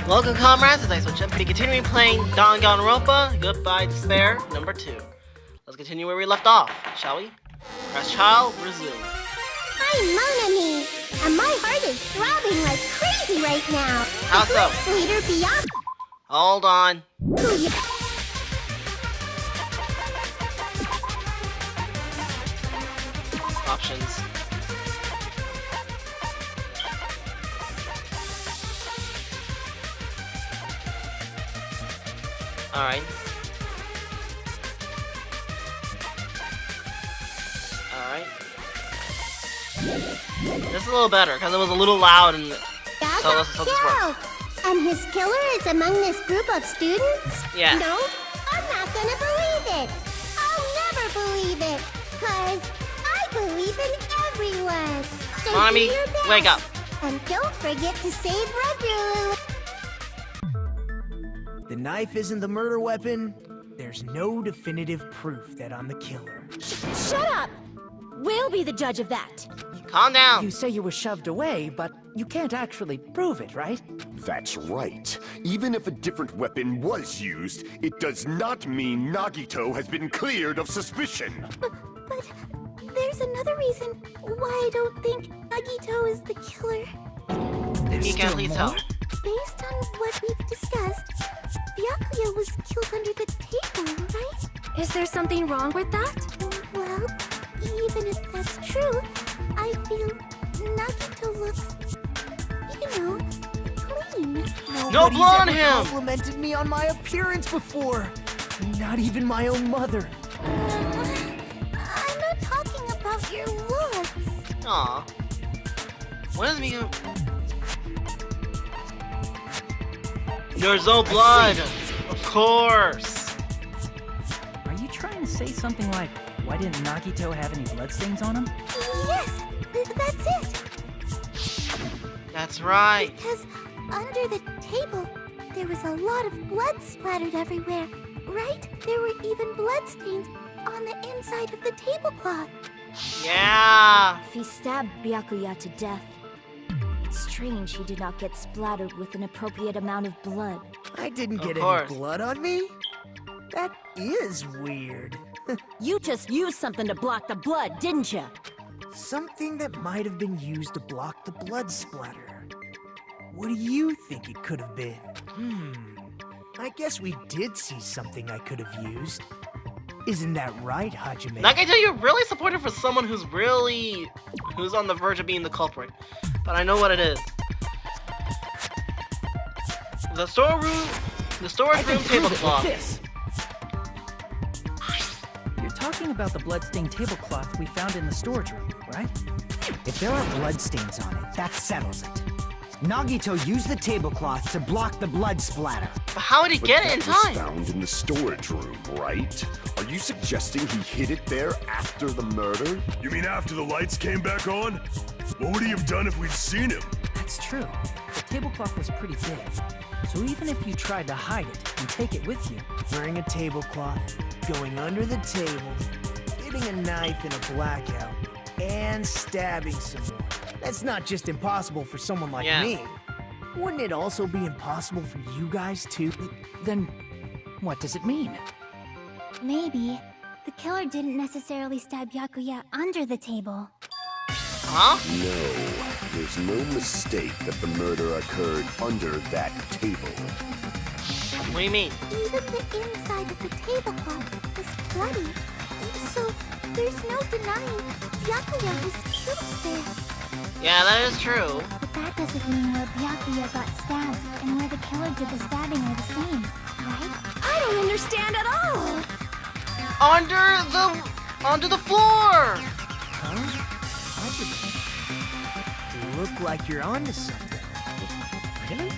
Welcome, comrades, as IceWolfGem be continuing playing Danganronpa, Goodbye Despair, number 2. Let's continue where we left off, shall we? Press child, resume. I'm Monami, and my heart is throbbing like crazy right now. How so? Leader Bianca. Hold on. Options. Alright. Alright. This is a little better, because it was a little loud and so this works. And his killer is among this group of students? Yeah. No, I'm not gonna believe it. I'll never believe it. Cause I believe in everyone. So Mommy, do your best. wake up. And don't forget to save Redru. The knife isn't the murder weapon. There's no definitive proof that I'm the killer. Shut up! We'll be the judge of that. Calm down. You say you were shoved away, but you can't actually prove it, right? That's right. Even if a different weapon was used, it does not mean Nagito has been cleared of suspicion. But there's another reason why I don't think Nagito is the killer. There's Mika, still please more? help. Based on what we've discussed, Byakuya was killed under the table, right? Is there something wrong with that? Well, even if that's true, I feel Nagito looks, clean. No Nobody's blood on ever him! complimented me on my appearance before. Not even my own mother. I'm not talking about your looks. Aw. What is Mika? There's no blood! Of course! Are you trying to say something like, why didn't Nagito have any bloodstains on him? Yes, that's it. That's right. Because under the table, there was a lot of blood splattered everywhere, right? There were even bloodstains on the inside of the tablecloth. Yeah! If he stabbed Byakuya to death, it's strange he did not get splattered with an appropriate amount of blood. I didn't get course. any blood on me. That is weird. You just used something to block the blood, didn't you? Something that might have been used to block the blood splatter. What do you think it could have been? I guess we did see something I could have used. Isn't that right, Hajime? Nagito, you're really supportive for someone who's on the verge of being the culprit. But I know what it is. The storage room tablecloth. This. You're talking about the bloodstained tablecloth we found in the storage room, right? If there are bloodstains on it, that settles it. Nagito used the tablecloth to block the blood splatter. But how did he get it in That was time? found in the storage room, right? Are you suggesting he hid it there after the murder? You mean after the lights came back on? What would he have done if we'd seen him? That's true. The tablecloth was pretty big. So even if you tried to hide it and take it with you, Wearing a tablecloth, going under the table, getting a knife in a blackout, and stabbing someone. That's not just impossible for someone like Yeah. me. Wouldn't it also be impossible for you guys too? then what does it mean? Maybe the killer didn't necessarily stab Byakuya under the table. Huh? No, there's no mistake that the murder occurred under that table. What do you mean? Even the inside of the tablecloth was bloody. So there's no denying Byakuya was killed there. Yeah, that is true. But that doesn't mean where Byakuya got stabbed and where the killer did the stabbing are the same, right? I don't understand at all! Under the floor! Huh? You look like you're onto something. Really?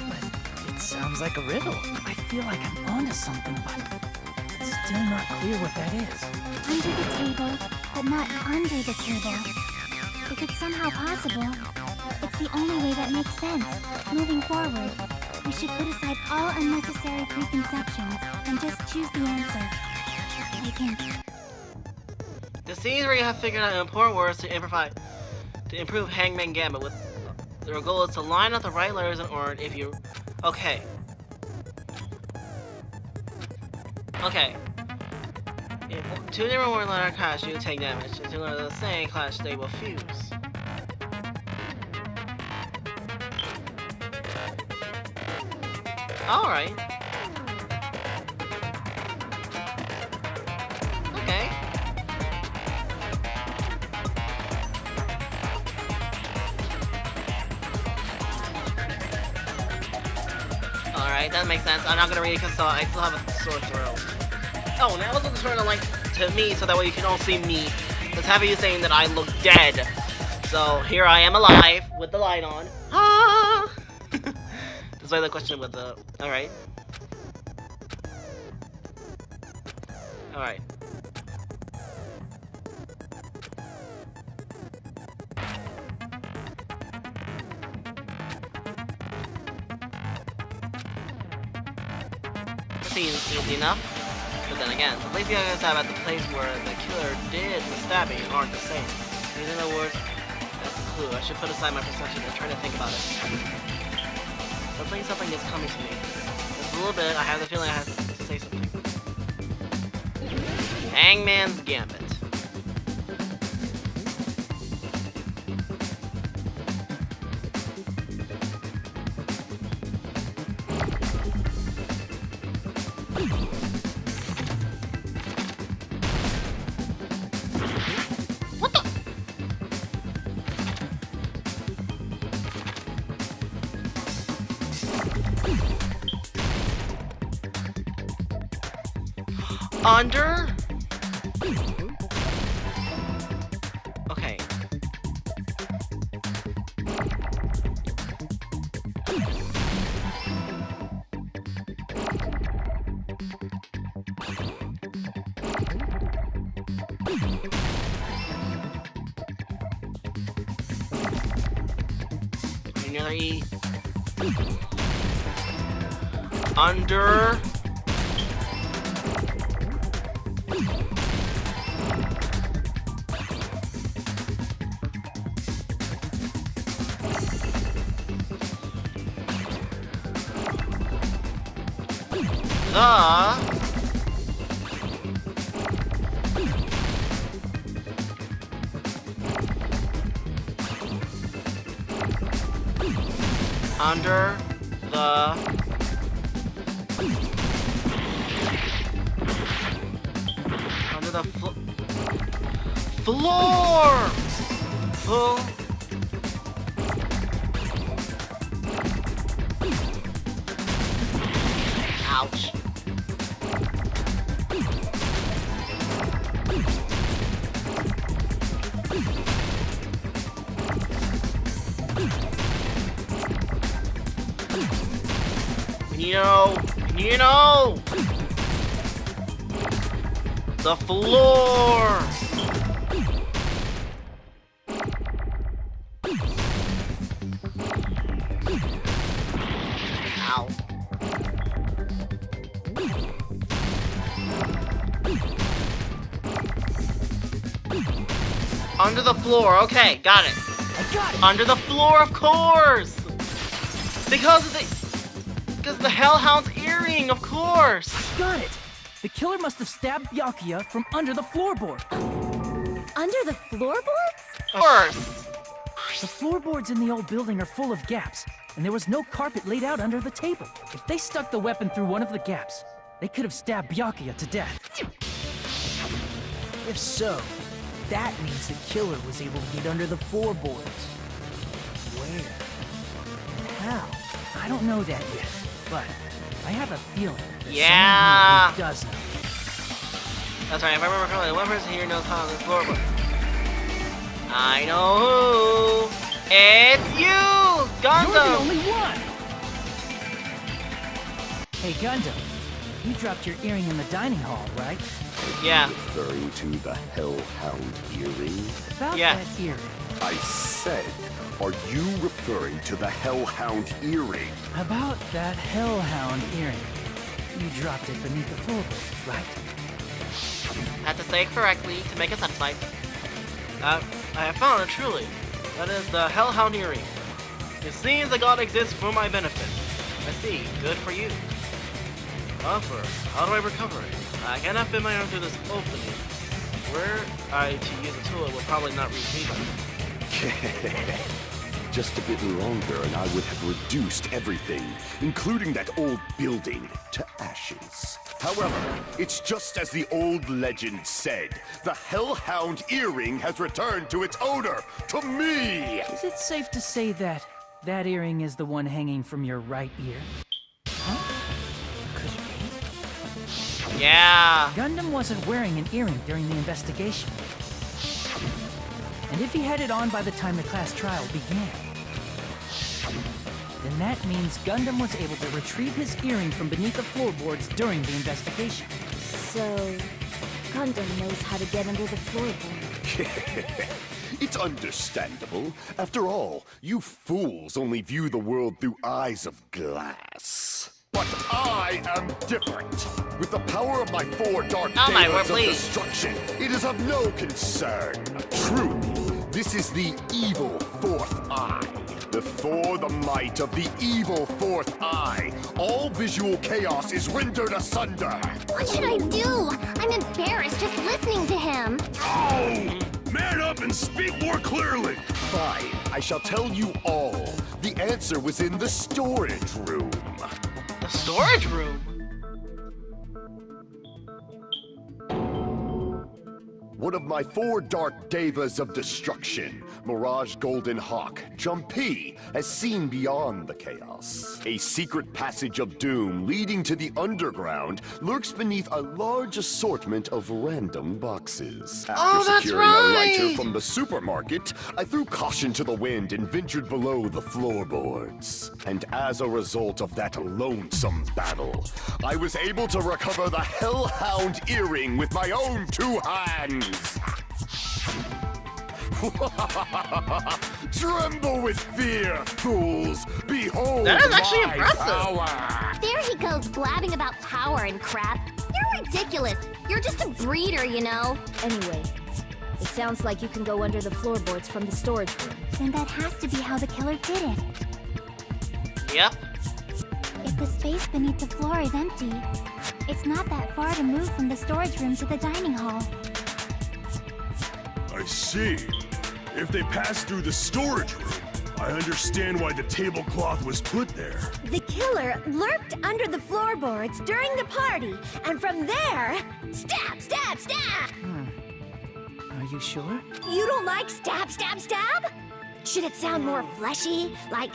But it sounds like a riddle. I feel like I'm onto something, but it's still not clear what that is. Under the table, but not under the table. If it's somehow possible, it's the only way that makes sense. Moving forward, we should put aside all unnecessary preconceptions and just choose the answer. I think. The scenes where you have figured out important words to improve Hangman Gambit with Their goal is to line up the right letters in order. If you... Okay. Okay. If two different word letter clash, you take damage. If two letters of the same clash, they will fuse. Alright. Okay. Alright, that makes sense. I'm not gonna read it because I still have a sore throat. Oh, now it's looking sort of like to me, so that way you can all see me. Let's have you saying that I look dead. So here I am alive with the light on. Ah! That's why the question with the. Alright. Alright. Seems easy enough. But then again, the place you guys have at the place where the killer did the stabbing aren't the same. In other words, that's a clue. I should put aside my perception and try to think about it. Something is coming to me. Just a little bit, I have the feeling I have to say something. Hangman's Gambit. Under? Okay. Another E. Under. Under the floor. Full. Ouch. You know, the floor. Ow. Under the floor. Okay, got it. I got it! Under the floor, of course. Because the Hellhound's earring, of course. Got it! The killer must have stabbed Byakuya from under the floorboard. Under the floorboards? Of course. The floorboards in the old building are full of gaps, and there was no carpet laid out under the table. If they stuck the weapon through one of the gaps, they could have stabbed Byakuya to death. If so, that means the killer was able to get under the floorboards. Where? And how? I don't know that yet, but I have a feeling that Yeah. someone here does know. That's right. If I remember correctly, one person here knows how this floor works. I know who. It's you, You're the Gundam. only one! Hey, Gundam, you dropped your earring in the dining hall, right? Yeah. Referring to the Hellhound earring? About Yeah. that earring. I said, are you referring to the Hellhound earring? About that Hellhound earring. You dropped it beneath the floorboard, right? Had to say it correctly to make it satisfied. I have found it truly. That is the Hellhound earring. It seems the god exists for my benefit. I see. Good for you. However, how do I recover it? I cannot fit my arm through this opening. Were I to use a tool, it will probably not reach me. Just a bit longer and I would have reduced everything, including that old building, to ashes. However, it's just as the old legend said. The Hellhound earring has returned to its owner, to me! Is it safe to say that that earring is the one hanging from your right ear? Huh? Could it be? Yeah. Gundam wasn't wearing an earring during the investigation. And if he had it on by the time the class trial began, then that means Gundam was able to retrieve his earring from beneath the floorboards during the investigation. So, Gundam knows how to get under the floorboard. It's understandable. After all, you fools only view the world through eyes of glass. But I am different. With the power of my 4 dark devas of destruction, it is of no concern. Truly, this is the evil 4th eye. Before the might of the evil 4th eye, all visual chaos is rendered asunder. What should I do? I'm embarrassed just listening to him. Oh! Man up and speak more clearly! Fine, I shall tell you all. The answer was in the storage room. The storage room? One of my 4 dark devas of destruction, Mirage Golden Hawk, Jumpy, has seen beyond the chaos. A secret passage of doom leading to the underground lurks beneath a large assortment of random boxes. After securing a lighter from the supermarket, I threw caution to the wind and ventured below the floorboards. And as a result of that lonesome battle, I was able to recover the Hellhound earring with my own 2 hands. Tremble with fear, fools! Behold that is actually my impressive. power! There he goes blabbing about power and crap. You're ridiculous. You're just a breeder, you know. Anyway, it sounds like you can go under the floorboards from the storage room. Then that has to be how the killer did it. Yep. If the space beneath the floor is empty, it's not that far to move from the storage room to the dining hall. I see. If they passed through the storage room, I understand why the tablecloth was put there. The killer lurked under the floorboards during the party, and from there, stab, stab, stab! Are you sure? You don't like stab, stab, stab? Should it sound more fleshy, like...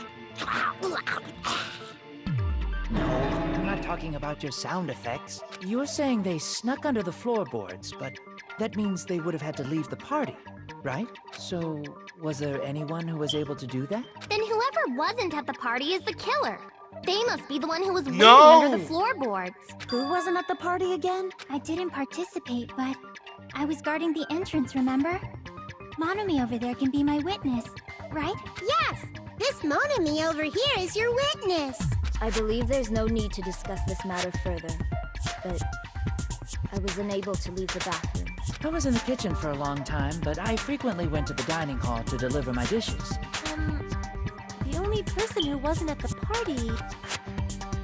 No, I'm not talking about your sound effects. You're saying they snuck under the floorboards, but that means they would have had to leave the party, right? So, was there anyone who was able to do that? Then whoever wasn't at the party is the killer. They must be the one who was waiting under the floorboards. Who wasn't at the party again? I didn't participate, but I was guarding the entrance, remember? Monomi over there can be my witness, right? Yes! This Monomi over here is your witness! I believe there's no need to discuss this matter further, but I was unable to leave the bathroom. I was in the kitchen for a long time, but I frequently went to the dining hall to deliver my dishes. The only person who wasn't at the party...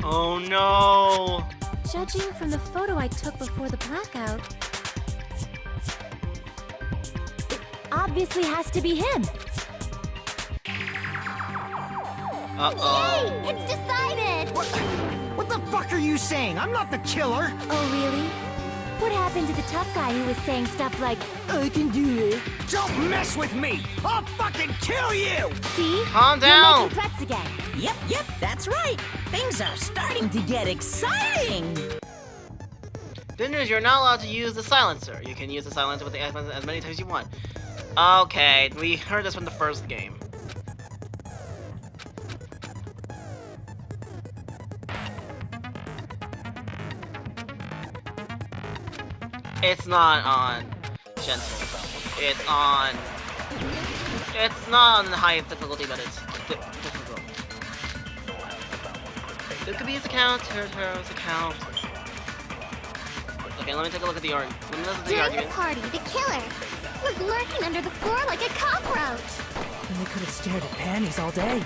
Oh no! Judging from the photo I took before the blackout... it obviously has to be him! Uh-oh. Yay! It's decided! What the fuck are you saying? I'm not the killer! Oh, really? What happened to the tough guy who was saying stuff like, I can do it? Don't mess with me! I'll fucking kill you! See? Calm You're down! making threats again. Yep, that's right. Things are starting to get exciting. Good news, you're not allowed to use the silencer. You can use the silencer with the as many times as you want. Okay, we heard this from the first game. It's not on gentle. It's on... It's not on the highest difficulty, but it's difficult. This could be his account, Tero's account. Okay, let me take a look at the argument. During the party, the killer was lurking under the floor like a cockroach. And they could have stared at panties all day.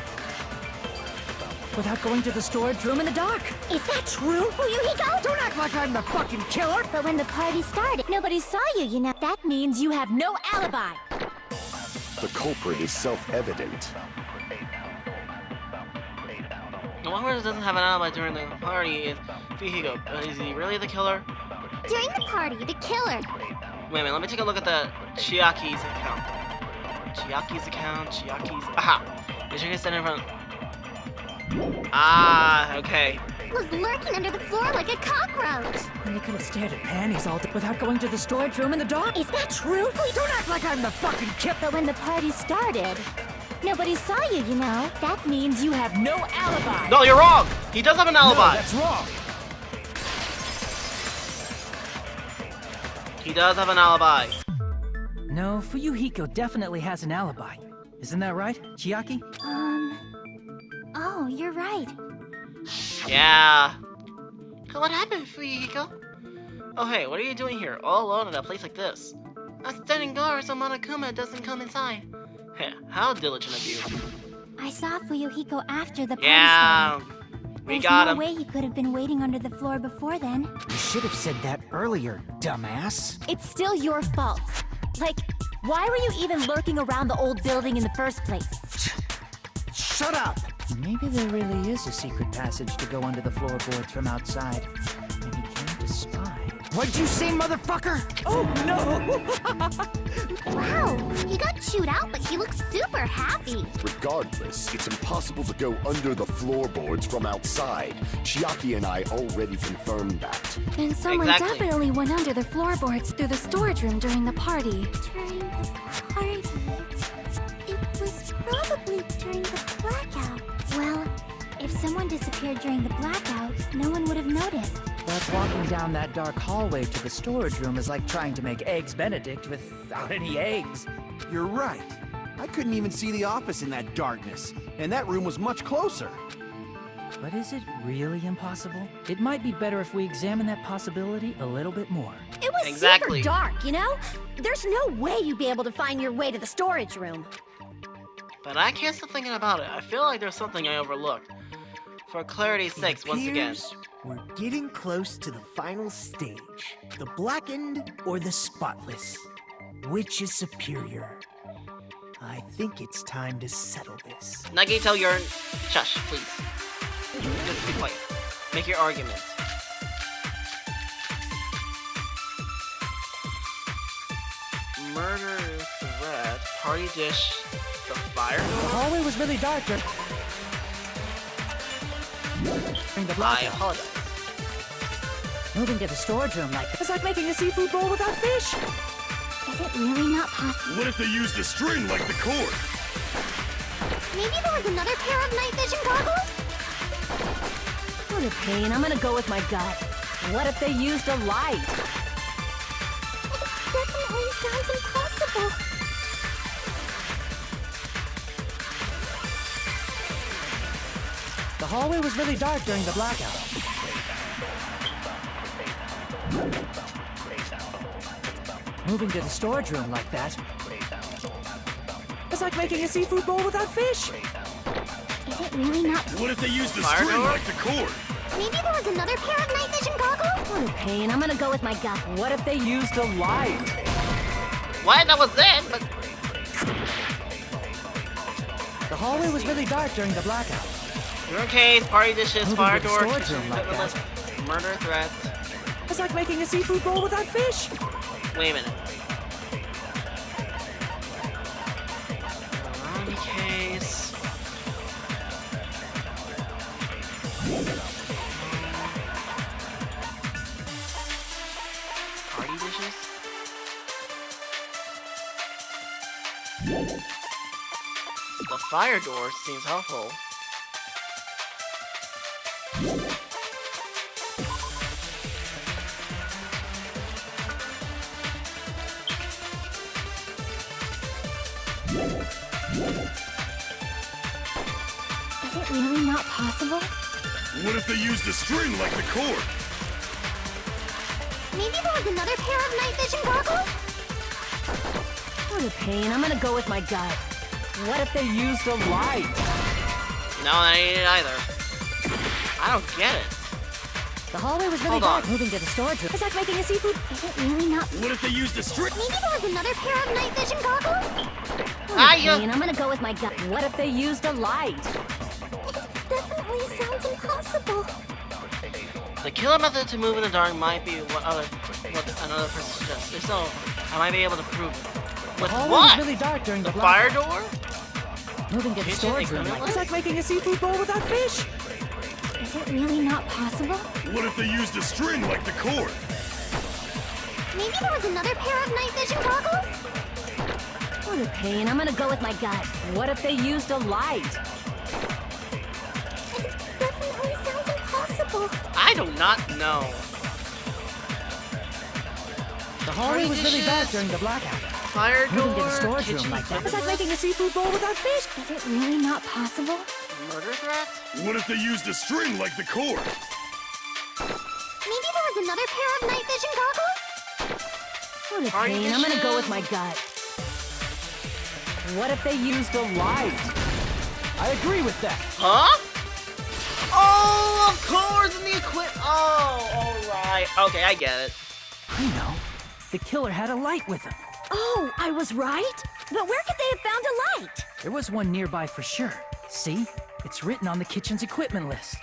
without going to the storage room in the dark. Is that true, Fuyuhiko? Don't act like I'm the fucking killer! But when the party started, nobody saw you, you know. That means you have no alibi. The culprit is self-evident. The one who doesn't have an alibi during the party is Fuyuhiko. Is he really the killer? During the party, the killer. Wait a minute, let me take a look at the Chiaki's account. Aha! Is she standing in front? Ah, okay. Was lurking under the floor like a cockroach. And they could have stared at panties all day without going to the storage room in the dark. Is that true? Don't act like I'm the fucking killer! But when the party started, nobody saw you, you know. That means you have no alibi. No, you're wrong! He does have an No, alibi! that's wrong! He does have an alibi. No, Fuyuhiko definitely has an alibi. Isn't that right, Chiaki? Oh, you're right. Yeah. What happened, Fuyuhiko? Oh hey, what are you doing here, all alone in a place like this? I'm standing guard so Monokuma doesn't come inside. Heh, how diligent of you. I saw Fuyuhiko after the party Yeah, started. we There's got no him. way he could have been waiting under the floor before then. You should have said that earlier, dumbass. It's still your fault. Like, why were you even lurking around the old building in the first place? Shut up! Maybe there really is a secret passage to go under the floorboards from outside. And he came to spy. What'd you say, motherfucker? Oh no! Wow, he got chewed out, but he looks super happy. Regardless, it's impossible to go under the floorboards from outside. Chiaki and I already confirmed that. And someone Exactly. definitely went under the floorboards through the storage room during the party. During the party? It was probably during the blackout. Well, if someone disappeared during the blackout, no one would have noticed. But walking down that dark hallway to the storage room is like trying to make Eggs Benedict without any eggs. You're right. I couldn't even see the office in that darkness, and that room was much closer. But is it really impossible? It might be better if we examine that possibility a little bit more. It was Exactly. super dark, you know? There's no way you'd be able to find your way to the storage room. But I can't stop thinking about it. I feel like there's something I overlooked. For clarity's sake, once again. Appears we're getting close to the final stage. The blackened or the spotless? Which is superior? I think it's time to settle this. Nagito, you're... Shush, please. Just be quiet. Make your argument. Murder threat, party dish, the fire The door? hallway was really dark during the I blackout. apologize. Moving to the storage room like it's like making a seafood bowl without fish. Is it really not possible? What if they used a string like the cord? Maybe there was another pair of night vision goggles? What a pain. I'm gonna go with my gut. What if they used a light? It definitely sounds impossible. The hallway was really dark during the blackout. Moving to the storage room like that. It's like making a seafood bowl without fish. Is it really not? What if they used a Fire string door? like the cord? Maybe there was another pair of night vision goggles? What a pain. I'm gonna go with my gut. What if they used a light? What? That was it, but... The hallway was really dark during the blackout. Your case, party dishes, Moving fire to the door, storage room like equipment that. list, murder threat. It's like making a seafood bowl without fish. Wait a minute. Army case. Party dishes? The fire door seems helpful. Is it really not possible? What if they used a string like the cord? Maybe there was another pair of night vision goggles? What a pain. I'm gonna go with my gut. What if they used a light? No, I ain't it either. I don't get it. The hallway was really Hold on. dark. Moving to the storage room. It's like making a seafood. Is it really not? What if they used a string? Maybe there was another pair of night vision goggles? And I'm gonna go with my gut. What if they used a light? Definitely sounds impossible. The killer method to move in the dark might be what another person suggests. If so, I might be able to prove it. With The hallway what? was really dark during The the fire blackout. door? Moving to the Kitchen storage room. equipment? It's like making a seafood bowl without fish. Is it really not possible? What if they used a string like the cord? Maybe there was another pair of night vision goggles? What a pain. I'm gonna go with my gut. What if they used a light? It definitely sounds impossible. I do not know. The hallway was really dark during the blackout. Fire door, Moving to the storage kitchen room like that. It's equipment like making a seafood bowl without fish. Is it really not possible? murder threat? What if they used a string like the cord? Maybe there was another pair of night vision goggles? What a Are you pain. I'm gonna go sure? with my gut. What if they used a light? I agree with that. Huh? Oh, of course, in the Oh, alright. Okay, I get it. I know. The killer had a light with him. Oh, I was right? But where could they have found a light? There was one nearby for sure. See? It's written on the kitchen's equipment list.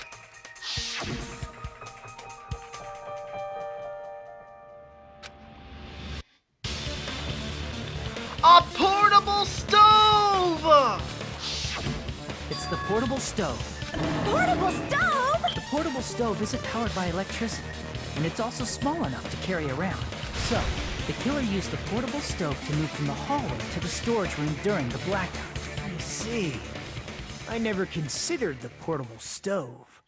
A portable stove! It's the portable stove. Portable stove? The portable stove isn't powered by electricity, and it's also small enough to carry around. So, the killer used the portable stove to move from the hallway to the storage room during the blackout. I see. I never considered the portable stove.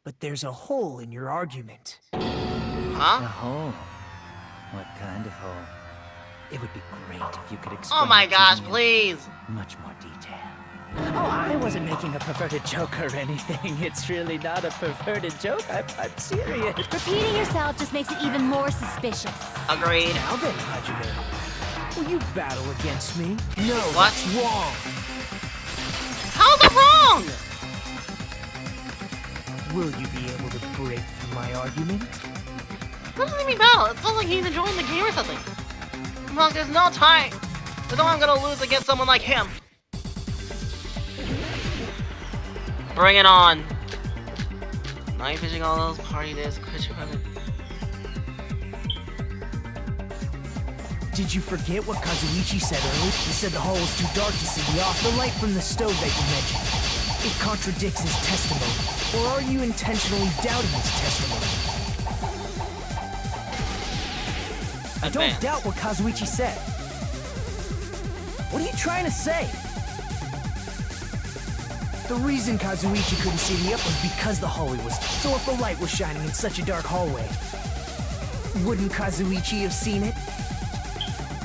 But there's a hole in your argument. A Huh? hole? What kind of hole? It would be great if you could explain Oh my it to gosh, me in please! much more detail. Oh, I wasn't making a perverted joke or anything. It's really not a perverted joke. I'm serious. Repeating yourself just makes it even more suspicious. Agreed. Now then, Hajime, will you battle against me? No, What? that's wrong. How's it wrong? Will you be able to break through my argument? What does he mean battle? It sounds like he's enjoying the game or something. I'm like, there's no time. There's no way I'm gonna lose against someone like him. Bring it on. Night fishing, all those party days, quit your women. Did you forget what Kazuichi said earlier? He said the hall was too dark to see the light from the stove that you mentioned. It contradicts his testimony. Or are you intentionally doubting his testimony? I don't Advance. doubt what Kazuichi said. What are you trying to say? The reason Kazuichi couldn't see me up was because the hallway was dark. So if the light was shining in such a dark hallway, wouldn't Kazuichi have seen it?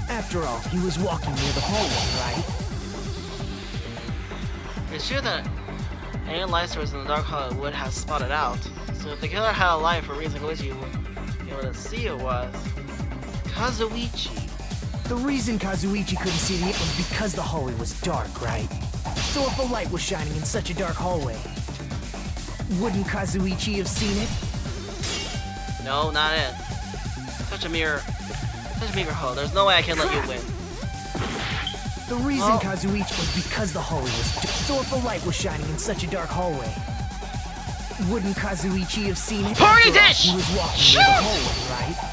After all, he was walking near the hallway, right? It's true that any light source in the dark hall would have spotted out. So if the killer had a light for a reason which you wouldn't see it was Kazuichi. The reason Kazuichi couldn't see me was because the hallway was dark, right? So if the light was shining in such a dark hallway, wouldn't Kazuichi have seen it? No, not it. Such a meager hole. There's no way I can let you win. The reason Oh. Kazuichi was because the hallway was dark. So if the light was shining in such a dark hallway, wouldn't Kazuichi have seen it? Party After all, dish! He was walking Shoot! near the hallway, right?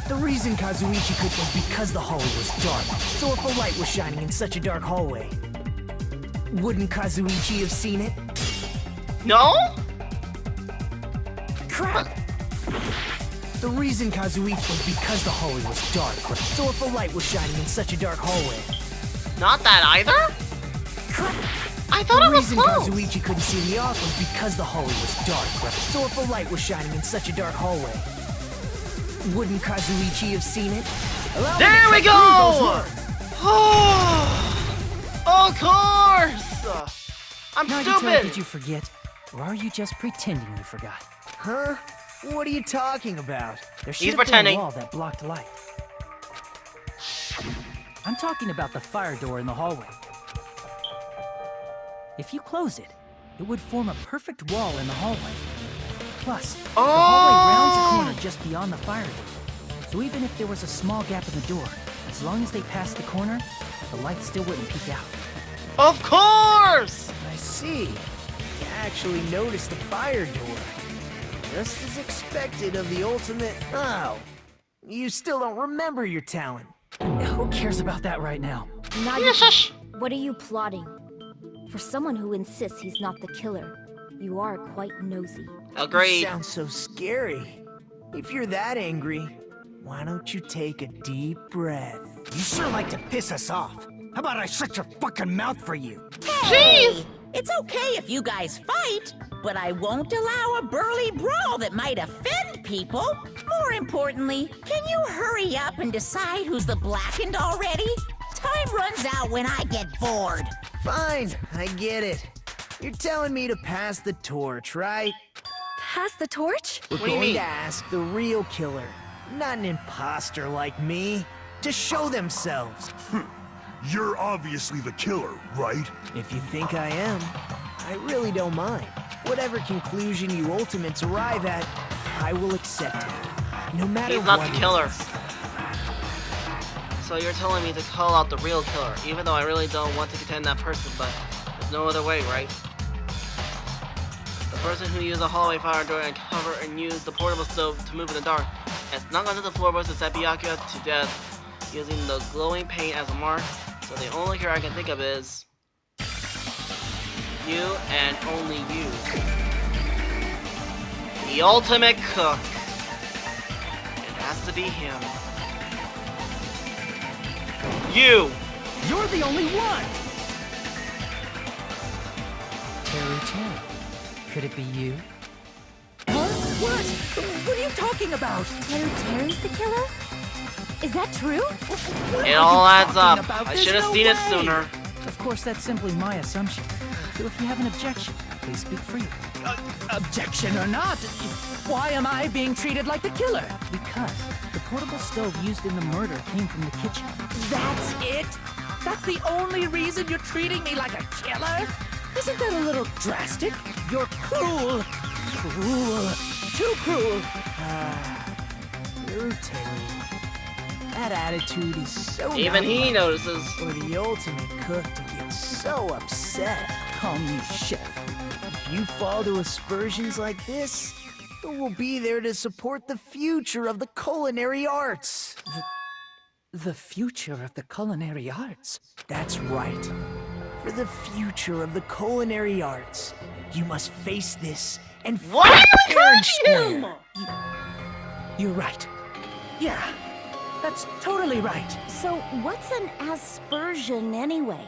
The reason Kazuichi could was because the hallway was dark. So if the light was shining in such a dark hallway, wouldn't Kazuichi have seen it? No? Crap! The reason Kazuichi was because the hallway was dark. So if the light was shining in such a dark hallway, Not that either? crap! I thought The it was reason close. Kazuichi couldn't see me off was because the hallway was dark. So if the light was shining in such a dark hallway, wouldn't Kazuichi have seen it? Allow me to There we cut through those go! words. Of course! I'm Nagito, stupid! did you forget? Or are you just pretending you forgot? Huh? What are you talking about? There should He's have been pretending. a wall that blocked light. I'm talking about the fire door in the hallway. If you close it, it would form a perfect wall in the hallway. Plus, the hallway rounds a corner just beyond the fire door. So even if there was a small gap in the door, as long as they passed the corner, the light still wouldn't peek out. Of course! I see. You actually noticed the fire door. Just as expected of the ultimate... Oh, you still don't remember your talent. Who cares about that right now? Nagito, what are you plotting? For someone who insists he's not the killer, you are quite nosy. Agreed. You sound so scary. If you're that angry, why don't you take a deep breath? You sure like to piss us off. How about I shut your fucking mouth for you? Hey! It's okay if you guys fight, but I won't allow a burly brawl that might offend people. More importantly, can you hurry up and decide who's the blackened already? Time runs out when I get bored. Fine, I get it. You're telling me to pass the torch, right? Pass the torch? We're What do you going mean? to ask the real killer, not an imposter like me, to show themselves. You're obviously the killer, right? If you think I am, I really don't mind. Whatever conclusion you ultimates arrive at, I will accept it. No matter He's not what the it killer. is. So you're telling me to call out the real killer, even though I really don't want to contend that person, but there's no other way, right? The person who used the hallway fire door and cover and used the portable stove to move in the dark and snuck onto the floorboards to set Byakuya to death using the glowing paint as a mark. So the only cure I can think of is you and only you. The ultimate cook. It has to be him. You! You're the only one! Terry. Could it be you? Huh? What? What are you talking about? Terry's the killer? Is that true? It all adds up. I should have seen it sooner. Of course, that's simply my assumption. So if you have an objection, please speak freely. Objection or not, why am I being treated like the killer? Because the portable stove used in the murder came from the kitchen. That's it? That's the only reason you're treating me like a killer? Isn't that a little drastic? You're cruel. Cruel. Too cruel. Terry. That attitude is so Even he notices. For the ultimate cook to get so upset. Call me chef. If you fall to aspersions like this, who will be there to support the future of the culinary arts? The future of the culinary arts? That's right. For the future of the culinary arts, you must face this and Why are you fair and encouraging him? square. You're right. Yeah, that's totally right. So what's an aspersion anyway?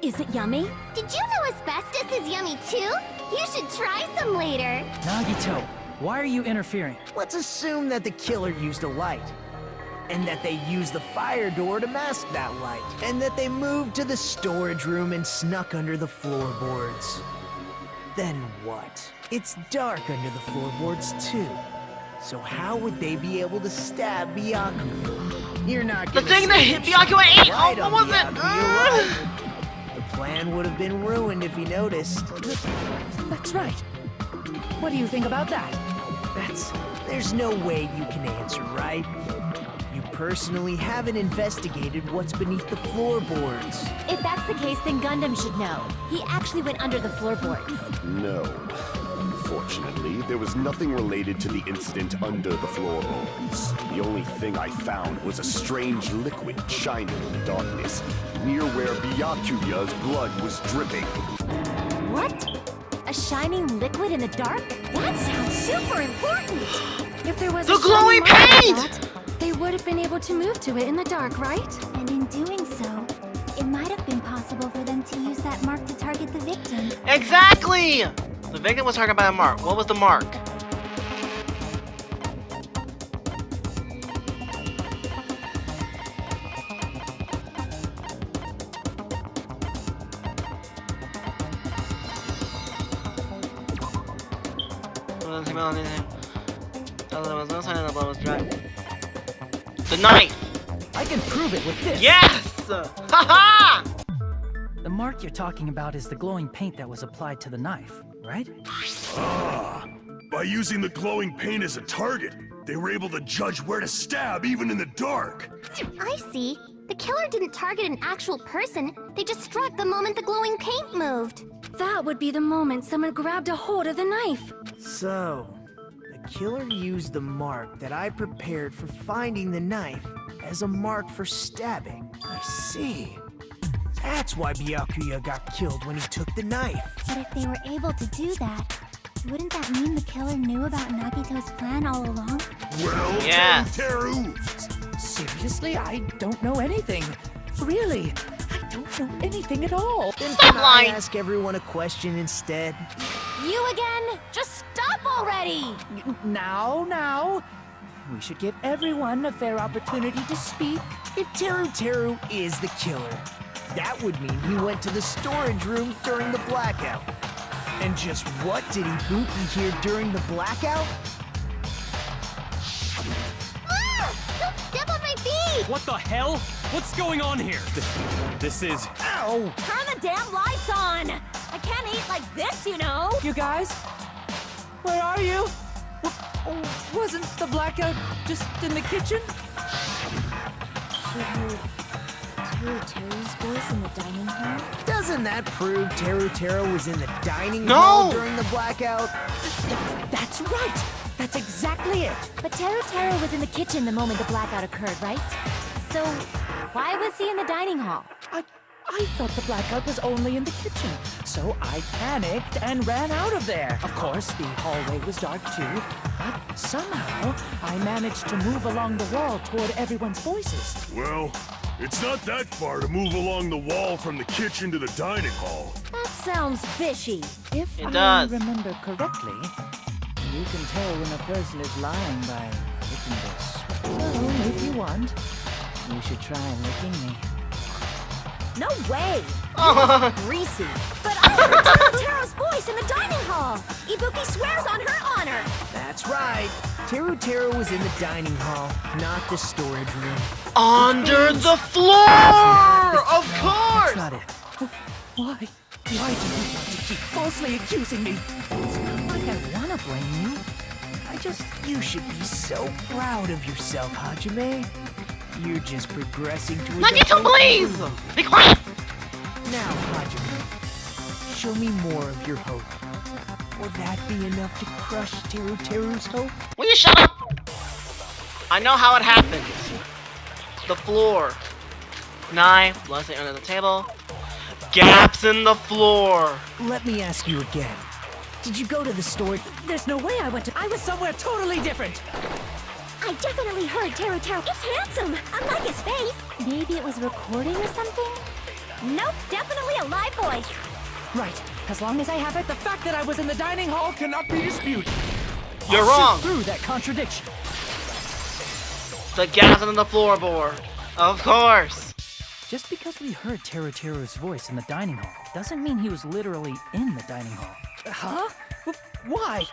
Is it yummy? Did you know asbestos is yummy too? You should try some later. Nagito, why are you interfering? Let's assume that the killer used a light, and that they used the fire door to mask that light, and that they moved to the storage room and snuck under the floorboards. Then what? It's dark under the floorboards too. So how would they be able to stab Byakuya? You're not The gonna thing that say hit that Byakuya she ate? relied Oh, on what was Byakuya, it? right? The plan would have been ruined if he noticed. That's right. What do you think about that? There's no way you can answer, right? You personally haven't investigated what's beneath the floorboards. If that's the case, then Gundam should know. He actually went under the floorboards. No. Fortunately, there was nothing related to the incident under the floorboards. The only thing I found was a strange liquid shining in the darkness, near where Byakuya's blood was dripping. What? A shining liquid in the dark? That sounds super important! If there was The a glowing shining mark paint! like that, they would have been able to move to it in the dark, right? And in doing so, it might have been possible for them to use that mark to target the victim. Exactly! The victim was targeted by a mark. What was the mark? The knife! I can prove it with this. Yes! Haha! The mark you're talking about is the glowing paint that was applied to the knife, right? Ah, by using the glowing paint as a target, they were able to judge where to stab even in the dark. I see. The killer didn't target an actual person. They just struck the moment the glowing paint moved. That would be the moment someone grabbed a hold of the knife. So, the killer used the mark that I prepared for finding the knife as a mark for stabbing. I see. That's why Byakuya got killed when he took the knife. But if they were able to do that, wouldn't that mean the killer knew about Nagito's plan all along? Well, Yeah. Teru! Seriously, I don't know anything. Really, I don't know anything at all. Then Stop can I lying. ask everyone a question instead? You again? Just stop already! Now. We should give everyone a fair opportunity to speak. If Teru is the killer, that would mean he went to the storage room during the blackout. And just what did Ibuki hear during the blackout? Don't step on my feet! What the hell? What's going on here? This is... Ow! Turn the damn lights on! I can't eat like this, you know! You guys? Where are you? Wasn't the blackout just in the kitchen? She heard Teru's voice in the dining hall. Doesn't that prove Teru was in the dining No! hall during the blackout? That's right! That's exactly it! But Teru was in the kitchen the moment the blackout occurred, right? So, why was he in the dining hall? I thought the blackout was only in the kitchen, so I panicked and ran out of there. Of course, the hallway was dark too, but somehow I managed to move along the wall toward everyone's voices. Well, it's not that far to move along the wall from the kitchen to the dining hall. That sounds fishy. If It I does. remember correctly, you can tell when a person is lying by licking their sweat. So, if you want, you should try licking me. No way! Oh, Greasy. But I heard Teru's voice in the dining hall! Ibuki swears on her honor! That's right. Teru was in the dining hall, not the storage room. under the floor! Of That's course! not it. Why? Why do you want to keep falsely accusing me? It's not like I want to blame you. You should be so proud of yourself, Hajime. You're just progressing to a Nagito, please! Be quiet! Now, Hajime, show me more of your hope. Will that be enough to crush Teru's hope? Will you shut up? I know how it happens. The floor. Knife, let's say under the table. Gaps in the floor. Let me ask you again. Did you go to the store? There's no way I went to. I was somewhere totally different. I definitely heard Teru. It's handsome, unlike his face. Maybe it was recording or something? Nope, definitely a live voice. Right. As long as I have it, the fact that I was in the dining hall cannot be disputed. You're I'll wrong. shoot through that contradiction. The gaps under the floorboard. Of course. Just because we heard Teru's voice in the dining hall doesn't mean he was literally in the dining hall. Huh? Why?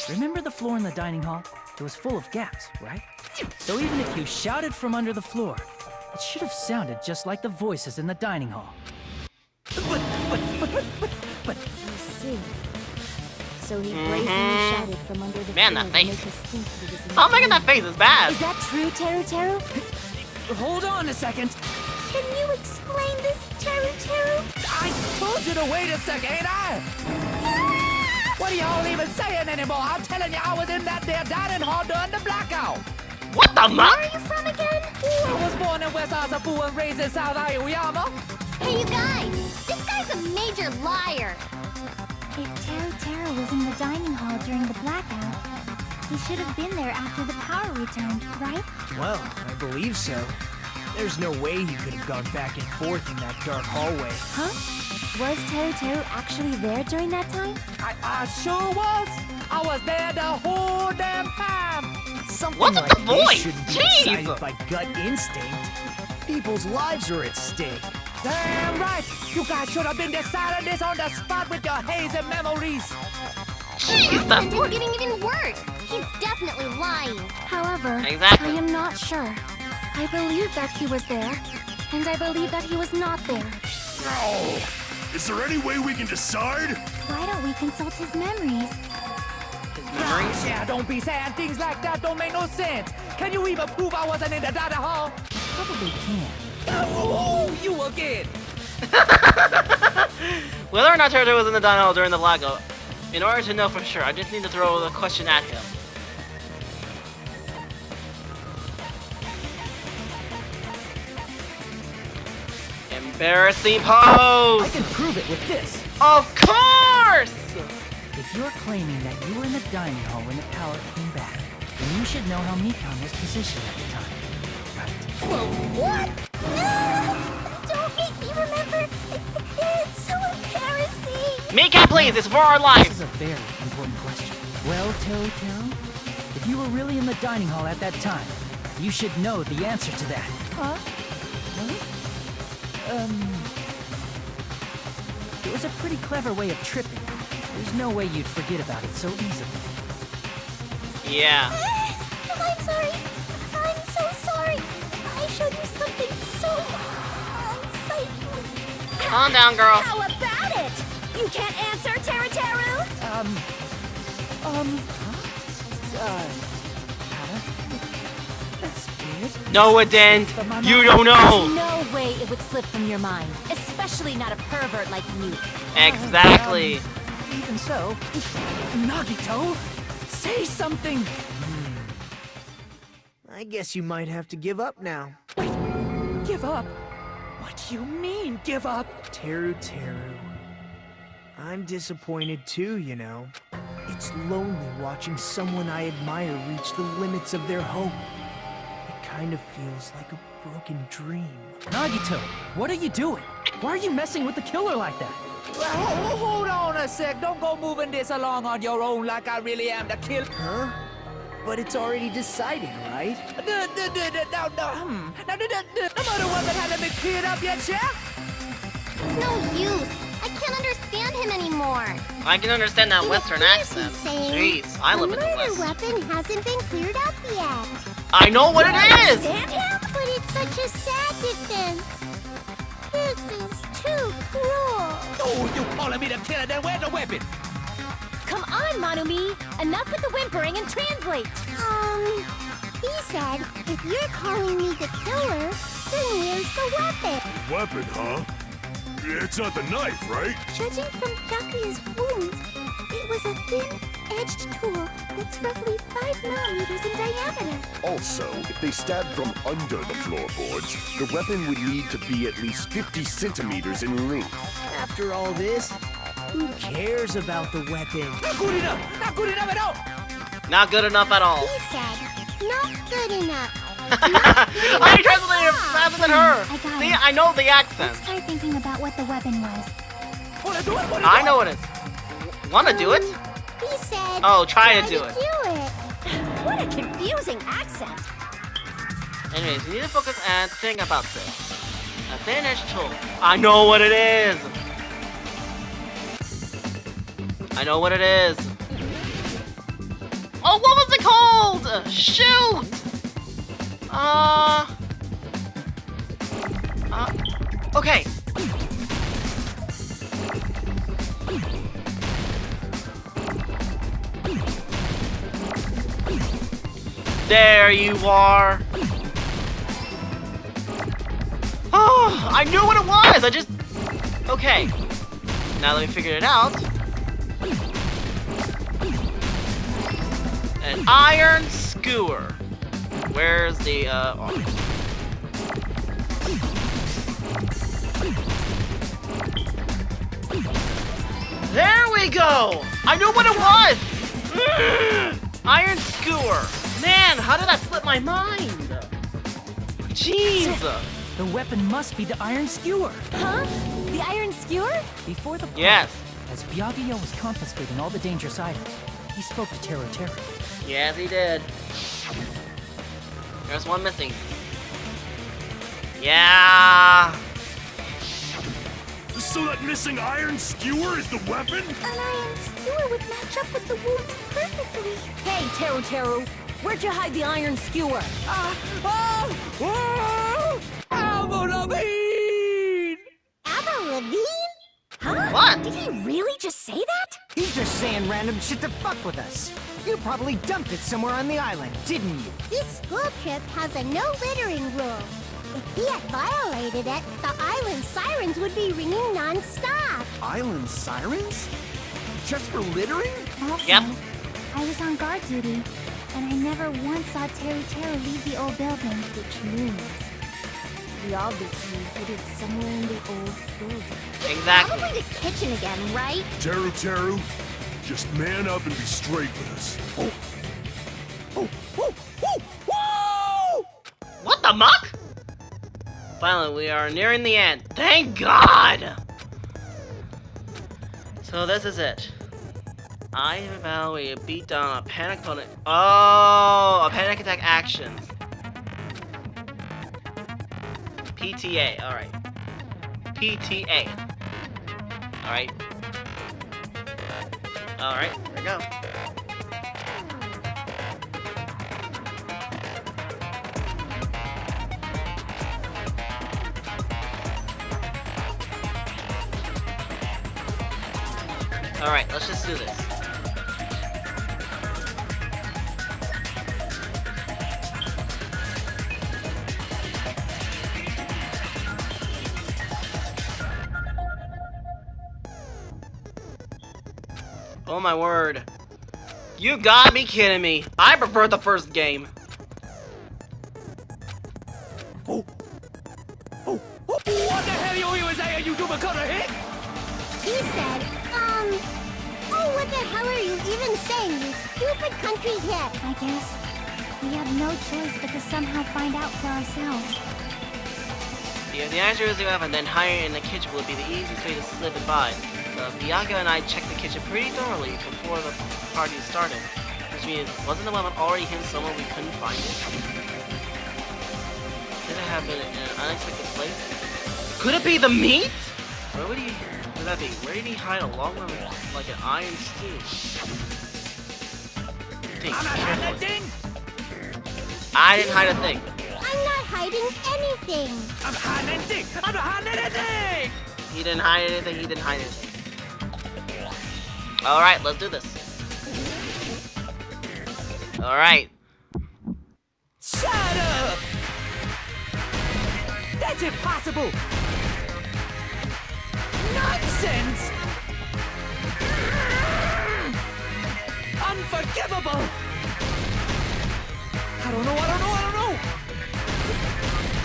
Remember the floor in the dining hall? It was full of gaps, right? So even if you shouted from under the floor, it should have sounded just like the voices in the dining hall. But I see. So he brazenly shouted from under the Man, floor that to make face. us think he was in the Stop making that dining face, it's bad. Is that true, Teru? hold on a second. Can you explain this, Teru? I told you to wait a second, ain't I? What are y'all even saying anymore? I'm telling you, I was in that there dining hall during the blackout. What the Where are muck? you from again? I was born in West Asafu and raised in South Aoyama. Hey, you guys! This guy's a major liar! If Teru was in the dining hall during the blackout, he should have been there after the power returned, right? Well, I believe so. There's no way he could have gone back and forth in that dark hallway. Huh? Was Teru actually there during that time? I sure was. I was there the whole damn time. Something What's like with the this voice? shouldn't be Jeez. decided by gut instinct. People's lives are at stake. Damn right. You guys should have been deciding this on the spot with your hazy memories. Jeez, And that it's voice. getting even worse! He's definitely lying! However, Exactly. I am not sure. I believe that he was there, and I believe that he was not there. No! Is there any way we can decide? Why don't we consult his memories? Yeah, don't be saying things like that. Don't make no sense. Can you even prove I wasn't in the dining hall? Probably can. Oh, you again. Whether or not Turtle was in the dining hall during the blackout, in order to know for sure, I just need to throw the question at him. Embarrassing pose! I can prove it with this. Of course! If you're claiming that you were in the dining hall when the power came back, then you should know how Mikan was positioned at the time, right? What? No! Don't make me remember. It's so embarrassing. Mika, please, it's for our lives! This is a very important question. Well, Taro, if you were really in the dining hall at that time, you should know the answer to that. Huh? It was a pretty clever way of tripping. There's no way you'd forget about it so easily. Yeah. I'm sorry. I'm so sorry. I showed you something so unsightly. Calm down, girl. How about it? You can't answer, Teru? That's weird. No, it didn't. You don't know. There's no way it would slip from your mind, especially not a pervert like you. Exactly. Even so, Nagito, say something. I guess you might have to give up now. Give up? What do you mean, give up? Teru. I'm disappointed too, you know. It's lonely watching someone I admire reach the limits of their hope. It kind of feels like a broken dream. Nagito, what are you doing? Why are you messing with the killer like that? Hold on a sec. Don't go moving this along on your own like I really am the killer. Huh? But it's already decided, right? No. The murder weapon hasn't been cleared up yet, Chef? It's no use. I can't understand him anymore. I can understand that Western accent. Jeez, I live in the West. The weapon hasn't been cleared up yet. I know what it is! Understand him? But it's such a sad defense. This is too cruel. Oh, you calling me the killer? Then where's the weapon? Come on, Manumi! Enough with the whimpering and translate! He said, if you're calling me the killer, then where's the weapon? Weapon, huh? It's not the knife, right? Judging from Byakuya's wounds, it was a thin-edged tool that's roughly 5 millimeters in diameter. Also, if they stabbed from under the floorboards, the weapon would need to be at least 50 centimeters in length. After all this, who cares about the weapon? Not good enough! Not good enough at all! Not good enough at all. He said, not good enough. I translated it faster than her! I got See, it. I know the accent. Let's try thinking about what the weapon was. I know what it is. Wanna do it? He said, Oh, try to do it. What a confusing accent. Anyways, you need to focus and think about this. A thin-edged tool. I know what it is! I know what it is. Oh, what was it called? Shoot! Okay. There you are. Oh, I knew what it was. I just... Okay. Now that we figured it out. An iron skewer. Where's the, arm? There we go! I knew what it was! Iron skewer. Man, how did that slip my mind? Jeez! The weapon must be the iron skewer. Huh? The iron skewer? Before the Yes. as Byakuya was confiscating all the dangerous items, he spoke to Teru. Yes, he did. There's one missing. Yeah. So that missing iron skewer is the weapon? An iron skewer would match up with the wounds perfectly. Hey, Teru, where'd you hide the iron skewer? Avril Lavigne! Avril Lavigne? What? Did he really just say that? He's just saying random shit to fuck with us. You probably dumped it somewhere on the island, didn't you? This school trip has a no littering rule. If he had violated it, the island sirens would be ringing non-stop. Island sirens? Just for littering? Also, Yep. I was on guard duty, and I never once saw Teru Teru leave the old building. Which means we obviously hid it somewhere in the old building. Exactly. Probably the kitchen again, right? Teru Teru, just man up and be straight with us. What the muck? Finally, we are nearing the end. Thank God! So this is it. I have evaluated beat down a panic opponent. Oh, a panic attack action. PTA, alright. PTA. Alright. Alright, here we go. Alright, let's just do this. Oh my word. You gotta be kidding me. I prefer the first game. What the hell you saying, you do because of hit? He said, oh, what the hell are you even saying, you stupid country hit? I guess we have no choice but to somehow find out for ourselves. Yeah, the answer is you have, and then hiding in the kitchen would be the easiest way to slip it by. Bianca and I checked the kitchen pretty thoroughly before the party started, which means wasn't the weapon already hidden somewhere we couldn't find it? Did it have been in an unexpected place? Could it be the meat? Where would that be? Where did he hide a long one like an iron stew? Think I'm not hiding that carefully. thing. I didn't hide a thing. I'm not hiding anything. I'm not hiding anything. I'm not hiding anything. He didn't hide anything. He didn't hide anything. All right, let's do this. All right. Shut up! That's impossible! Nonsense! Unforgivable! I don't know!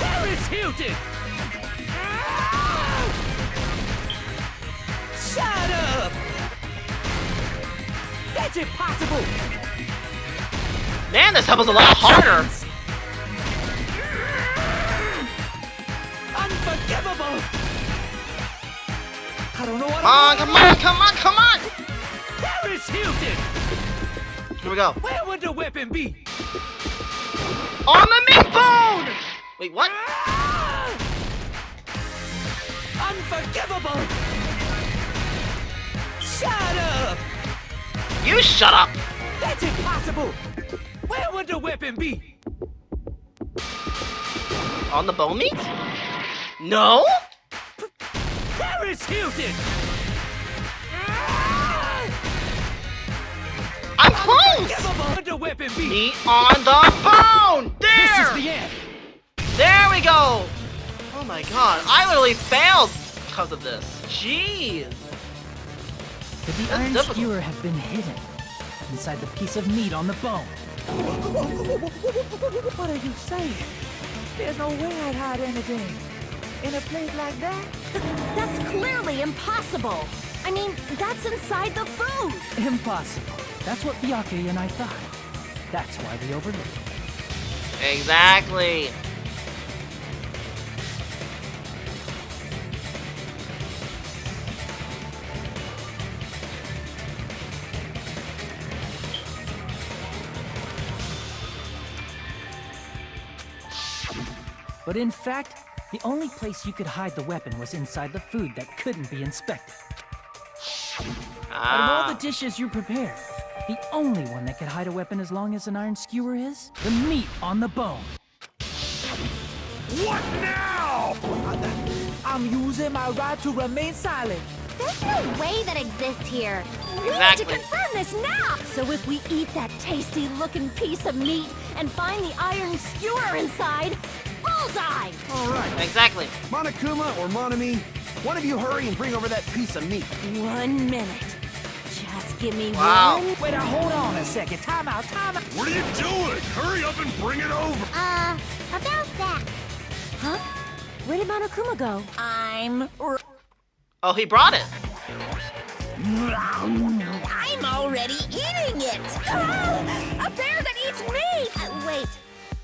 Paris Hilton! Shut up! That's impossible! Man, this was a lot harder. Unforgivable! I don't know Come on! Paris Hilton! Here we go. Where would the weapon be? On the meat phone! Wait, what? Unforgivable! Shut up! You shut up! That's impossible! Where would the weapon be? On the bone meat? No? Paris Hilton! I'm close! Unforgivable! Would the weapon be? Meat on the bone! This is There! the end! There we go! Oh my god, I literally failed because of this. Jeez! Could the That's iron difficult. skewer have been hidden inside the piece of meat on the bone? What are you saying? There's no way I'd hide anything in a place like that. That's clearly impossible. I mean, that's inside the food. Impossible. That's what Byakuya and I thought. That's why we overlooked it. Exactly. But in fact, the only place you could hide the weapon was inside the food that couldn't be inspected. Out of all the dishes you prepared, the only one that could hide a weapon as long as an iron skewer is the meat on the bone. What now? I'm using my right to remain silent. There's no way that exists here. We Exactly. need to confirm this now! So if we eat that tasty-looking piece of meat and find the iron skewer inside, bullseye! All right. Exactly. Monokuma or Monami, one of you hurry and bring over that piece of meat. 1 minute. Just give me Wow. one... Wait, hold on a second. Time out, time out. What are you doing? Hurry up and bring it over! About that. Huh? Where did Monokuma go? I'm Oh, he brought it. I'm already eating it. A bear that eats meat! Wait,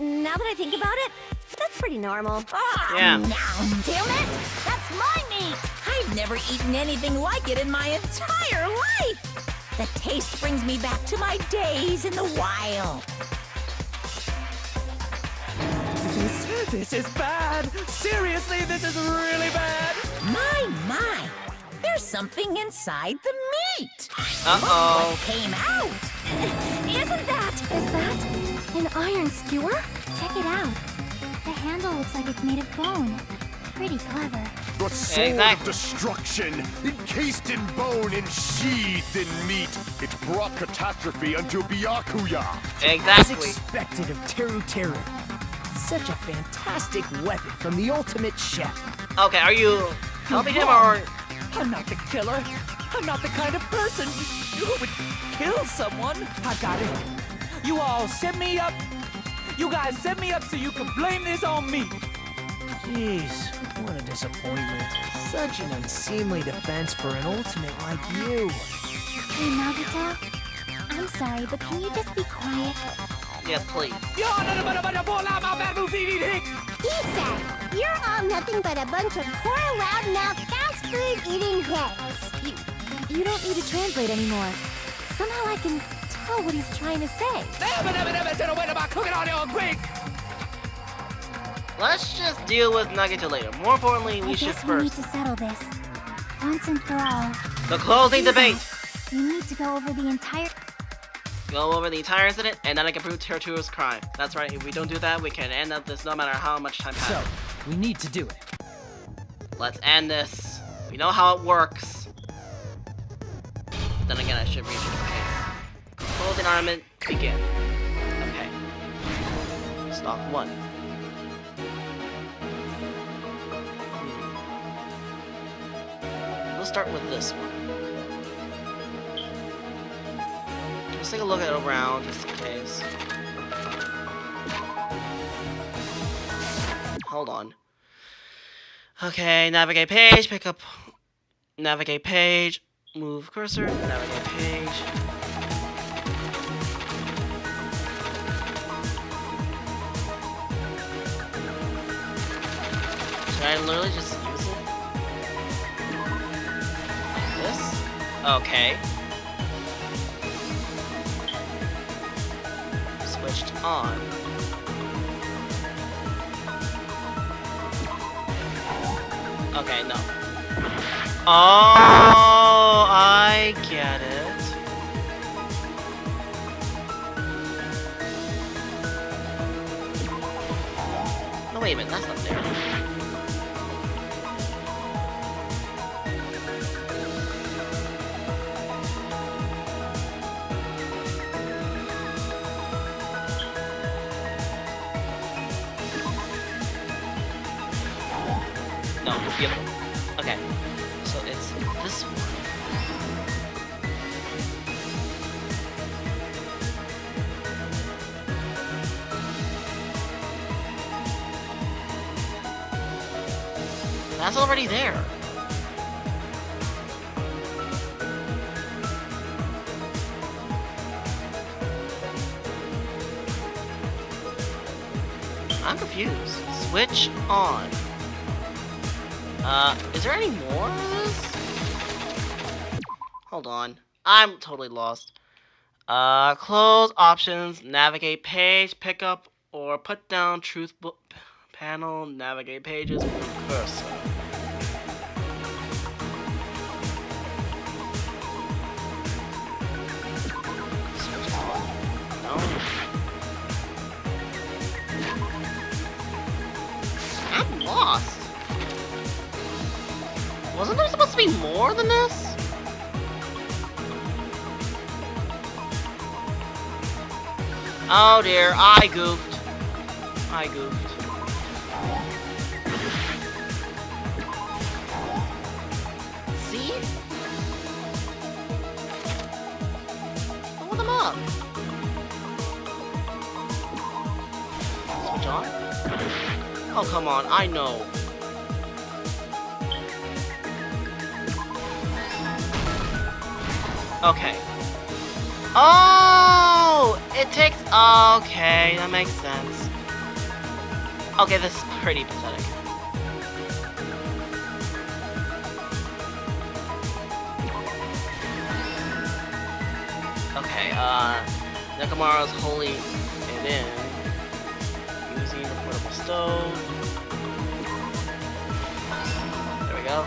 now that I think about it, that's pretty normal. Yeah. Damn it! That's my meat! I've never eaten anything like it in my entire life. The taste brings me back to my days in the wild. This is bad. Seriously, this is really bad. My. There's something inside the meat. Uh-oh. What came out? Isn't that? Is that an iron skewer? Check it out. The handle looks like it's made of bone. Pretty clever. The sword Exactly. of destruction, encased in bone and sheathed in meat. It brought catastrophe unto Byakuya. As Exactly. expected of Teru Teru. Such a fantastic weapon from the ultimate chef. Okay, are you helping him or? I'm not the killer. I'm not the kind of person who would kill someone. I got it. You all set me up. You guys set me up so you can blame this on me. Jeez, what a disappointment. Such an unseemly defense for an ultimate like you. Hey, Nagito. I'm sorry, but can you just be quiet? Yes, please. He said, you're all nothing but a bunch of poor, loud-mouthed, fast-food-eating heads. You don't need to translate anymore. Somehow I can tell what he's trying to say. Let's just deal with Nagito later. More importantly, we I should guess we need first. to settle this. Once and for all. The closing debate. We need to go over the entire... Go over the entire incident, and then I can prove Teru's crime. That's right, if we don't do that, we can end up this no matter how much time So, passes. we need to do it. Let's end this. We know how it works. Then again, I should read this case. Closing armament, begin. Okay. Stock 1. Let's start with this one. Let's take a look at it around, just in case. Hold on. Okay, navigate page, pick up, navigate page, move cursor, navigate page. Should I literally just use it? Like this? Okay. Switched on. Okay, no. Oh, I get it. No, wait a minute, that's not there. No, the other one. Okay, so it's this one. That's already there. I'm confused. Switch on. Is there any more of this? Hold on. I'm totally lost. Close options, navigate page, pick up, or put down truth book panel, navigate pages, move cursor. Switch on. No. I'm lost. Wasn't there supposed to be more than this? Oh dear, I goofed. I goofed. See? Fill them up. Switch on? Oh, come on, I know. Okay. Oh! It takes... Okay, that makes sense. Okay, this is pretty pathetic. Okay, Nekomaru's holding it in. Using the portable stove. There we go.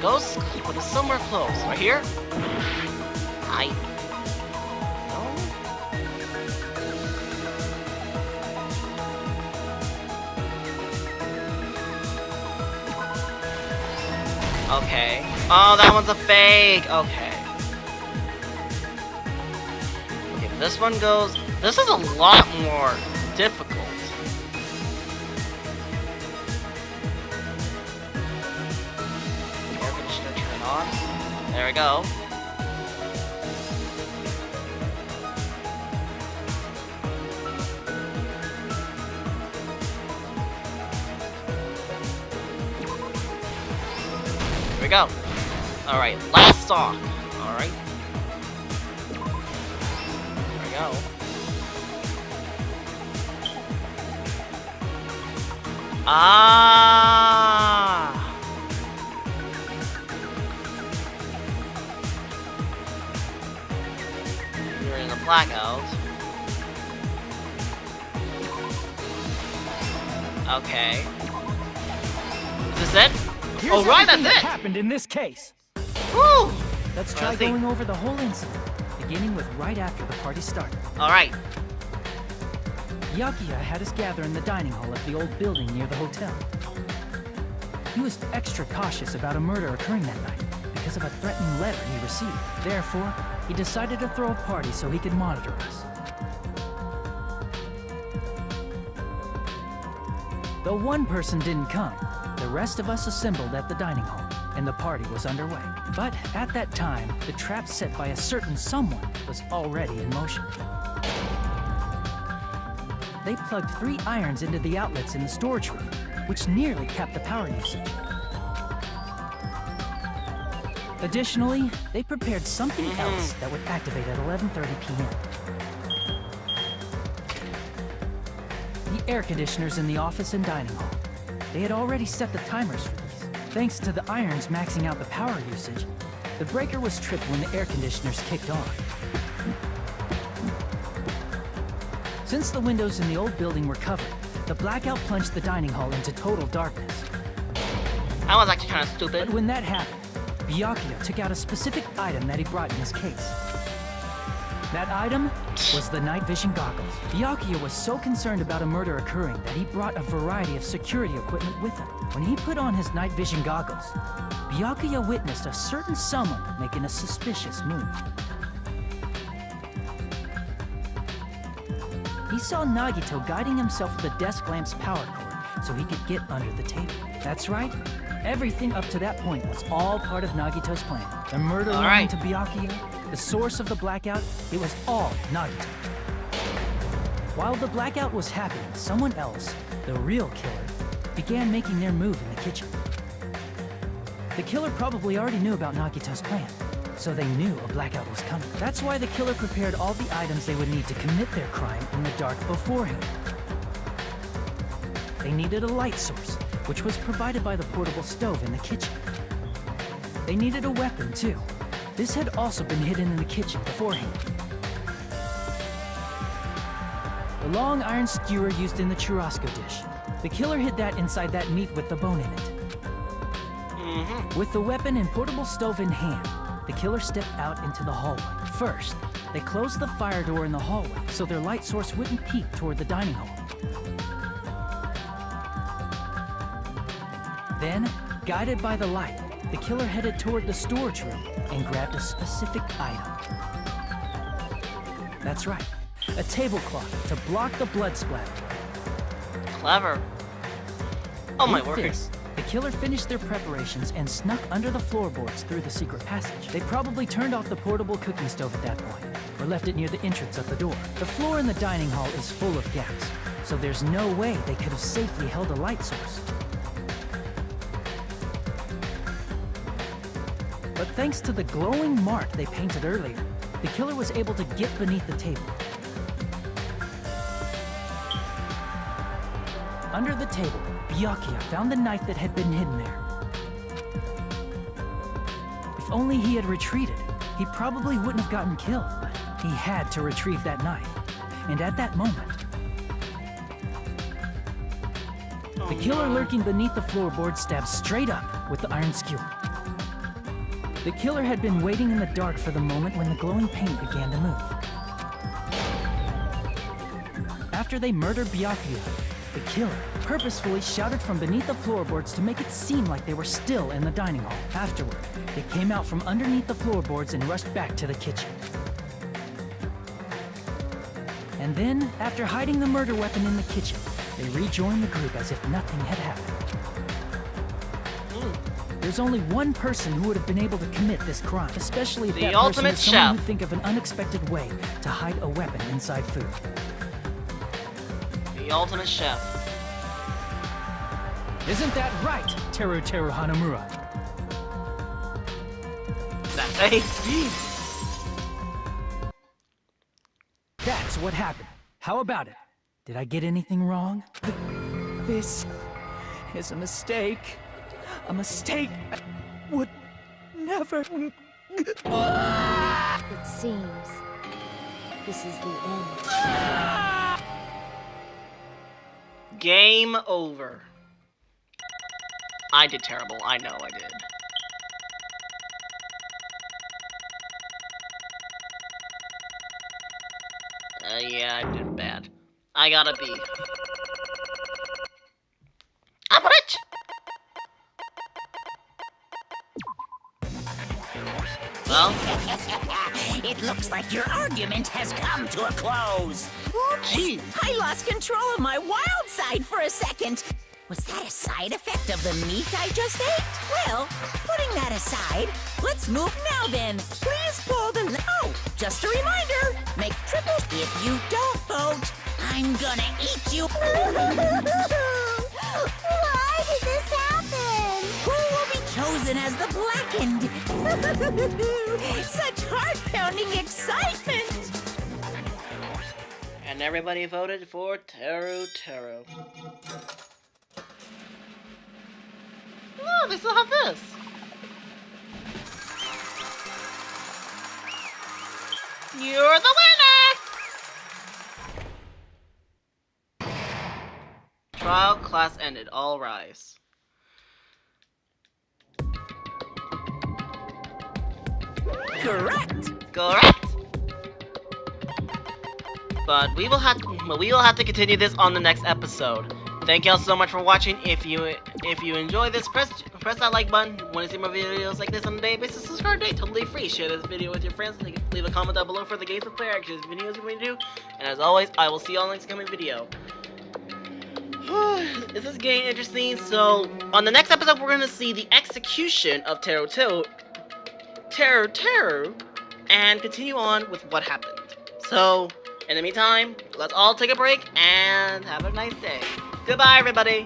Goes, but it's somewhere close. Right here? No? Okay. Oh, that one's a fake! Okay. Okay, this one goes... This is a lot more difficult. There we go. Here we go. Alright, last song. Alright. There we go. Ah! You're in a blackout. Okay. Is this it? Here's Oh, right, that's everything that it! happened in this case. Woo! Let's try going over the whole incident, beginning with right after the party started. Alright. Byakuya had us gather in the dining hall of the old building near the hotel. He was extra cautious about a murder occurring that night because of a threatening letter he received. Therefore, he decided to throw a party so he could monitor us. Though one person didn't come, the rest of us assembled at the dining hall, and the party was underway. But at that time, the trap set by a certain someone was already in motion. They plugged 3 irons into the outlets in the storage room, which nearly capped the power usage. Additionally, they prepared something else that would activate at 11:30 p.m. The air conditioners in the office and dining hall. They had already set the timers for these. Thanks to the irons maxing out the power usage, the breaker was tripped when the air conditioners kicked on. Since the windows in the old building were covered, the blackout plunged the dining hall into total darkness. That was actually kind of stupid. But when that happened, Byakuya took out a specific item that he brought in his case. That item was the night vision goggles. Byakuya was so concerned about a murder occurring that he brought a variety of security equipment with him. When he put on his night vision goggles, Byakuya witnessed a certain someone making a suspicious move. He saw Nagito guiding himself with the desk lamp's power cord so he could get under the table. That's right. Everything up to that point was all part of Nagito's plan. The murder leading to Byakuya, the source of the blackout, it was all Nagito. While the blackout was happening, someone else, the real killer, began making their move in the kitchen. The killer probably already knew about Nagito's plan, so they knew a blackout was coming. That's why the killer prepared all the items they would need to commit their crime in the dark beforehand. They needed a light source, which was provided by the portable stove in the kitchen. They needed a weapon, too. This had also been hidden in the kitchen beforehand. The long iron skewer used in the churrasco dish. The killer hid that inside that meat with the bone in it. With the weapon and portable stove in hand, the killer stepped out into the hallway. First, they closed the fire door in the hallway so their light source wouldn't peek toward the dining hall. Then, guided by the light, the killer headed toward the storage room and grabbed a specific item. That's right, a tablecloth to block the blood splatter. Clever. Oh my With word. this, the killer finished their preparations and snuck under the floorboards through the secret passage. They probably turned off the portable cooking stove at that point, or left it near the entrance of the door. The floor in the dining hall is full of gaps, so there's no way they could have safely held a light source. But thanks to the glowing mark they painted earlier, the killer was able to get beneath the table. Under the table, Byakuya found the knife that had been hidden there. If only he had retreated, he probably wouldn't have gotten killed. He had to retrieve that knife. And at that moment, the killer lurking beneath the floorboard stabbed straight up with the iron skewer. The killer had been waiting in the dark for the moment when the glowing paint began to move. After they murdered Byakuya, the killer purposefully shouted from beneath the floorboards to make it seem like they were still in the dining hall. Afterward, they came out from underneath the floorboards and rushed back to the kitchen. And then, after hiding the murder weapon in the kitchen, they rejoined the group as if nothing had happened. There's only one person who would have been able to commit this crime, especially if that person is someone who'd think of an unexpected way to hide a weapon inside food. The ultimate chef. Isn't that right, Teru Hanamura? That face? That's what happened. How about it? Did I get anything wrong? This is a mistake. A mistake I would never... It seems this is the end. Game over. I did terrible. I know I did. Yeah, I did bad. I got a B. Average! Well? It looks like your argument has come to a close. Jeez. I lost control of my wild side for a second. Was that a side effect of the meat I just ate? Well, putting that aside, let's move now then. Please pull the... Oh, just a reminder, make triple... If you don't vote, I'm gonna eat you. Why did this happen? Who will be chosen as the blackened? Such heart-pounding excitement! And everybody voted for Teru. Oh, they still have this. You're the winner! Trial class ended. All rise. Correct! Correct! But we will have to continue this on the next episode. Thank y'all so much for watching. If you enjoy this, press that like button. Want to see more videos like this on a daily basis? Subscribe today, totally free. Share this video with your friends. Leave a comment down below for the games of player actions videos you want to do. And as always, I will see y'all in the next coming video. Is this game interesting? So on the next episode, we're gonna see the execution of Teru, and continue on with what happened. So in the meantime, let's all take a break and have a nice day. Goodbye, everybody.